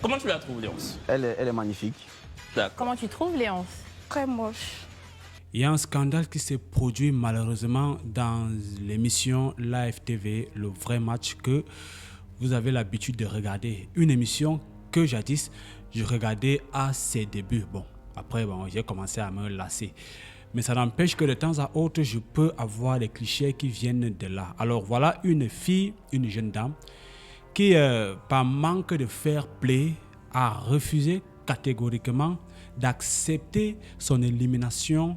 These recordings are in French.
Comment tu la trouves, Léonce? Elle est magnifique. D'accord. Comment tu trouves, Léonce? Très moche. Il y a un scandale qui s'est produit malheureusement dans l'émission Live TV, Le Vrai Match, que vous avez l'habitude de regarder. Une émission que jadis, je regardais à ses débuts. Bon, après, j'ai commencé à me lasser. Mais ça n'empêche que de temps à autre, je peux avoir des clichés qui viennent de là. Alors voilà une fille, une jeune dame, qui, par manque de fair play, a refusé catégoriquement d'accepter son élimination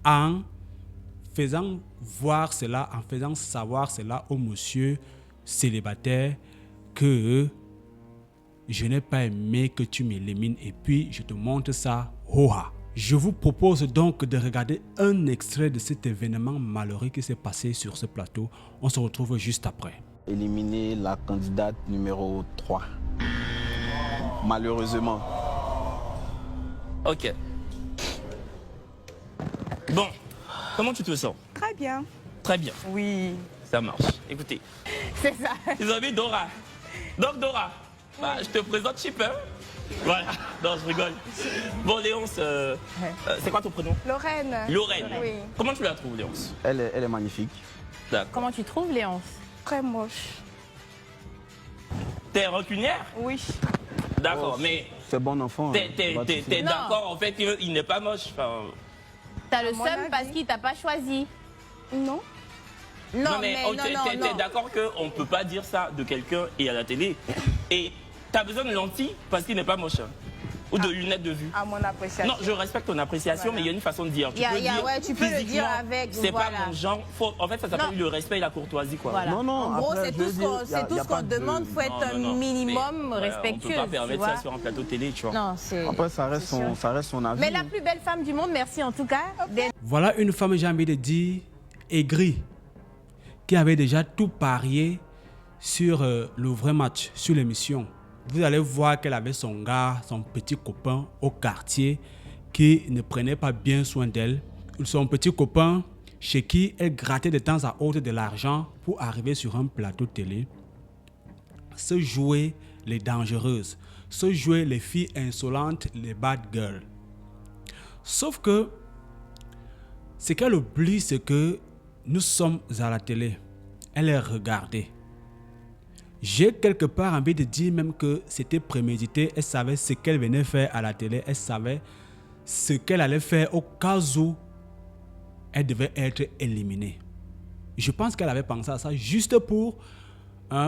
en faisant voir cela, en faisant savoir cela au monsieur célibataire que je n'ai pas aimé que tu m'élimines et puis je te montre ça, hoha. Je vous propose donc de regarder un extrait de cet événement malheureux qui s'est passé sur ce plateau. On se retrouve juste après. Éliminer la candidate numéro 3. Malheureusement. Ok. Bon, comment tu te sens? Très bien. Très bien, Oui, ça marche. Écoutez, c'est ça. ils ont mis Dora. Donc Dora, bah, je te présente Chipper. Voilà, non, je rigole. Bon, Léonce, c'est quoi ton prénom? Lorraine. Lorraine. Oui. Comment tu la trouves, Léonce? Elle est magnifique. D'accord. Comment tu trouves, Léonce? Très moche. T'es rancunière? Oui. D'accord, Oh, mais c'est bon enfant. t'es Non. d'accord en fait qu'il n'est pas moche. Enfin, T'as le À mon seum avis. parce qu'il t'a pas choisi. Non. Non, mais oh, t'es non. d'accord qu'on ne peut pas dire ça de quelqu'un et à la télé. Et t'as besoin de lentilles parce qu'il n'est pas moche. Ou de lunettes de vue. À mon appréciation. Non, je respecte ton appréciation, Voilà. mais il y a une façon de dire. Il y a- ouais, tu peux le dire physiquement, avec, c'est voilà. pas mon genre. En fait, ça s'appelle Non. le respect et la courtoisie, quoi. Voilà. Non, non, En gros, après, c'est je tout veux ce dire, qu'on y a- c'est y a tout ce pas qu'on de- demande. Faut être un Non, minimum mais, respectueux. on peut pas tu permettre vois. ça sur un plateau télé, tu vois. Non, c'est. Après, ça reste c'est sûr. son avis. Mais la plus belle femme du monde, merci en tout cas. Voilà une femme, j'ai envie de dire, aigrie, qui avait déjà tout parié sur le vrai match, sur l'émission. Vous allez voir qu'elle avait son gars, son petit copain au quartier qui ne prenait pas bien soin d'elle. Son petit copain chez qui elle grattait de temps à autre de l'argent pour arriver sur un plateau télé. Se jouer les dangereuses, se jouer les filles insolentes, les bad girls. Sauf que ce qu'elle oublie, c'est que nous sommes à la télé. Elle est regardée. J'ai quelque part envie de dire même que c'était prémédité. Elle savait ce qu'elle venait faire à la télé. Elle savait ce qu'elle allait faire au cas où elle devait être éliminée. Je pense qu'elle avait pensé à ça juste pour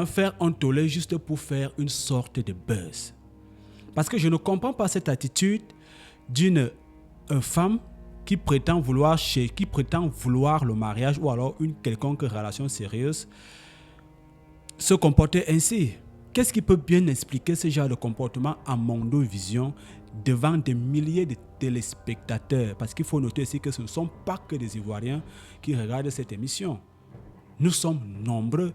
faire un tollé, juste pour faire une sorte de buzz. Parce que je ne comprends pas cette attitude d'une femme qui prétend vouloir le mariage ou alors une quelconque relation sérieuse se comporter ainsi. Qu'est-ce qui peut bien expliquer ce genre de comportement à Mondovision devant des milliers de téléspectateurs? Parce qu'il faut noter aussi que ce ne sont pas que des Ivoiriens qui regardent cette émission. Nous sommes nombreux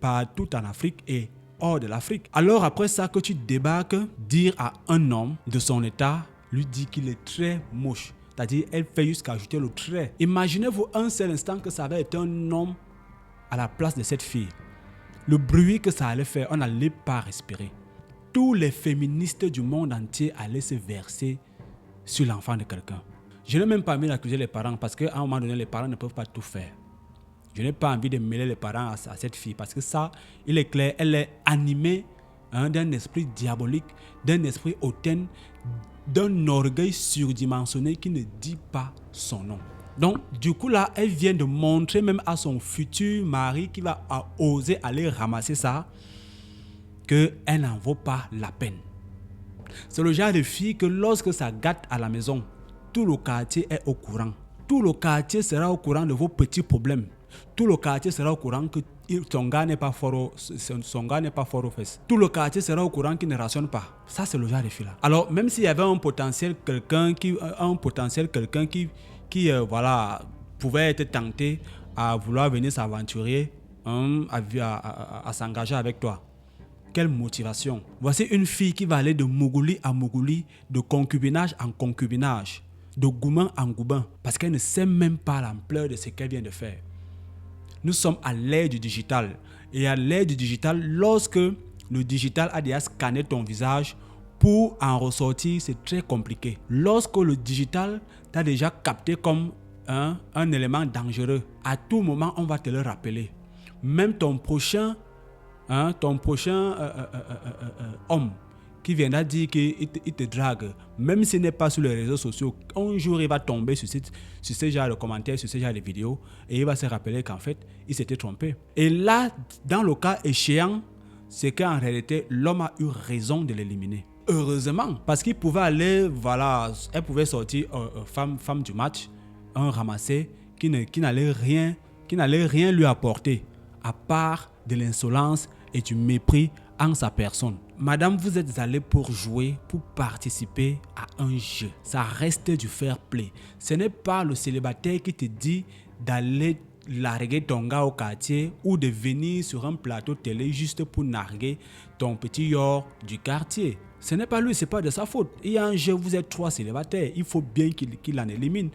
partout en Afrique et hors de l'Afrique. Alors après ça que tu débarques, dire à un homme de son état, lui dire qu'il est très moche. C'est-à-dire, elle fait jusqu'à ajouter le trait. Imaginez-vous un seul instant que ça avait été un homme à la place de cette fille. Le bruit que ça allait faire, on n'allait pas respirer. Tous les féministes du monde entier allaient se verser sur l'enfant de quelqu'un. Je n'ai même pas envie d'accuser les parents parce qu'à un moment donné, les parents ne peuvent pas tout faire. Je n'ai pas envie de mêler les parents à cette fille parce que ça, il est clair, elle est animée d'un esprit diabolique, d'un esprit hautaine, d'un orgueil surdimensionné qui ne dit pas son nom. Donc, du coup, là, elle vient de montrer même à son futur mari qui va oser aller ramasser ça, qu'elle n'en vaut pas la peine. C'est le genre de fille que lorsque ça gâte à la maison, tout le quartier est au courant. Tout le quartier sera au courant de vos petits problèmes. Tout le quartier sera au courant que son gars n'est pas fort aux fesses. Tout le quartier sera au courant qu'il ne rationne pas. Ça, c'est le genre de fille là. Alors, même s'il y avait un potentiel quelqu'un qui voilà, pouvait être tenté à vouloir venir s'aventurer, à s'engager avec toi. Quelle motivation. Voici une fille qui va aller de Mougouli à Mougouli, de concubinage en concubinage, de gourmand en gourmand, parce qu'elle ne sait même pas l'ampleur de ce qu'elle vient de faire. Nous sommes à l'ère du digital. Et à l'ère du digital, lorsque le digital a déjà scanné ton visage, pour en ressortir, c'est très compliqué. Lorsque le digital t'a déjà capté comme un élément dangereux, à tout moment, on va te le rappeler. Même ton prochain homme qui viendra dire qu'il te drague, même s'il n'est pas sur les réseaux sociaux, un jour il va tomber sur ce genre de commentaires, sur ce genre de vidéos, et il va se rappeler qu'en fait, il s'était trompé. Et là, dans le cas échéant, c'est qu'en réalité, l'homme a eu raison de l'éliminer. Heureusement, parce qu'il pouvait aller, voilà, elle pouvait sortir femme du match, un ramassé qui n'allait rien lui apporter, à part de l'insolence et du mépris en sa personne. Madame, vous êtes allée pour jouer, pour participer à un jeu. Ça reste du fair play. Ce n'est pas le célibataire qui te dit d'aller larguer ton gars au quartier ou de venir sur un plateau télé juste pour narguer ton petit yor du quartier. Ce n'est pas lui, ce n'est pas de sa faute. Il y a un jeu, vous êtes 3 célibataires. Il faut bien qu'il en élimine.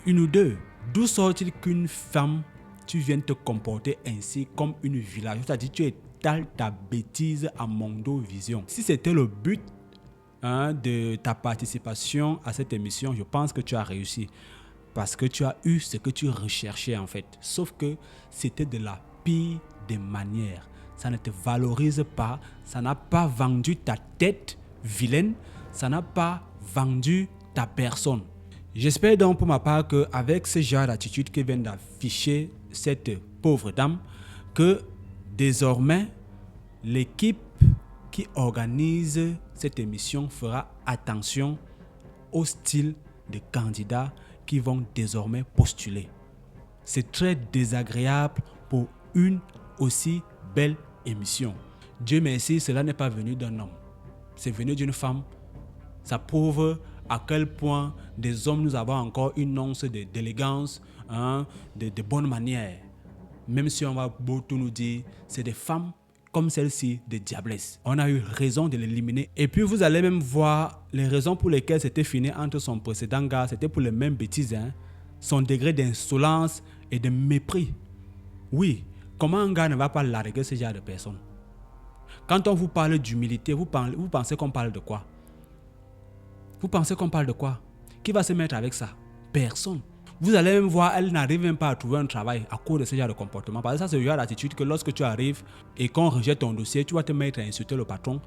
Une ou deux. D'où sort-il qu'une femme, tu viens te comporter ainsi comme une villageoise? C'est-à-dire tu étales ta bêtise à Mondo Vision. Si c'était le but de ta participation à cette émission, je pense que tu as réussi. Parce que tu as eu ce que tu recherchais en fait. Sauf que c'était de la pire des manières. Ça ne te valorise pas. Ça n'a pas vendu ta tête vilaine. Ça n'a pas vendu ta personne. J'espère donc pour ma part qu'avec ce genre d'attitude que vient d'afficher cette pauvre dame, que désormais l'équipe qui organise cette émission fera attention au style de candidats qui vont désormais postuler. C'est très désagréable pour une aussi belle émission. Dieu merci, cela n'est pas venu d'un homme. C'est venu d'une femme. Ça prouve à quel point des hommes nous avons encore une once d'élégance, de bonne manière. Même si on va beaucoup nous dire, c'est des femmes comme celle-ci, des diablesses. On a eu raison de l'éliminer. Et puis vous allez même voir les raisons pour lesquelles c'était fini entre son précédent gars. C'était pour les mêmes bêtises. Son degré d'insolence et de mépris. Oui, comment un gars ne va pas larguer ce genre de personnes? Quand on vous parle d'humilité, vous pensez qu'on parle de quoi? Vous pensez qu'on parle de quoi? Qui va se mettre avec ça? Personne. Vous allez même voir, elle n'arrive même pas à trouver un travail à cause de ce genre de comportement. Parce que ça, c'est le genre d'attitude que lorsque tu arrives et qu'on rejette ton dossier, tu vas te mettre à insulter le patron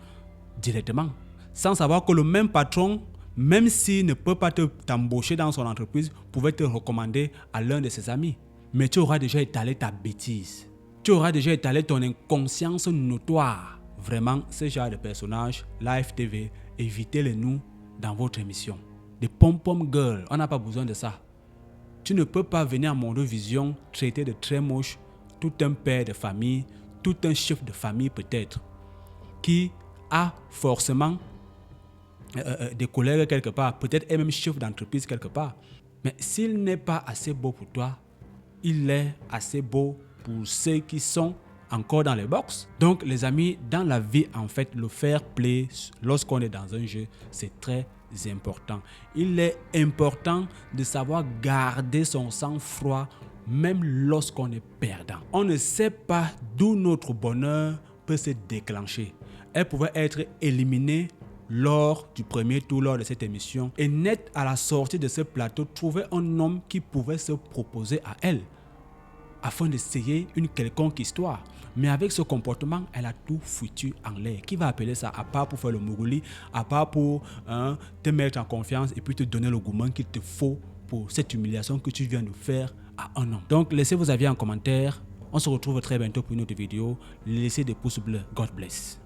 directement. Sans savoir que le même patron, même s'il ne peut pas t'embaucher dans son entreprise, pouvait te recommander à l'un de ses amis. Mais tu auras déjà étalé ta bêtise. Tu auras déjà étalé ton inconscience notoire. Vraiment, ce genre de personnages, Live TV, évitez-les nous dans votre émission. Des pom-pom girls, on n'a pas besoin de ça. Tu ne peux pas venir à Mondo Vision traiter de très moche tout un père de famille, tout un chef de famille peut-être, qui a forcément des collègues quelque part, peut-être est même chef d'entreprise quelque part. Mais s'il n'est pas assez beau pour toi, il est assez beau pour ceux qui sont encore dans les box. Donc les amis, dans la vie en fait, le fair play lorsqu'on est dans un jeu, c'est très important. Il est important de savoir garder son sang-froid même lorsqu'on est perdant. On ne sait pas d'où notre bonheur peut se déclencher. Elle pouvait être éliminée lors du premier tour, lors de cette émission, et net à la sortie de ce plateau, trouver un homme qui pouvait se proposer à elle afin d'essayer une quelconque histoire. Mais avec ce comportement, elle a tout foutu en l'air. Qui va appeler ça, à part pour faire le mourouli, à part pour te mettre en confiance et puis te donner le gourmand qu'il te faut pour cette humiliation que tu viens de faire à un homme. Donc, laissez vos avis en commentaire. On se retrouve très bientôt pour une autre vidéo. Laissez des pouces bleus. God bless.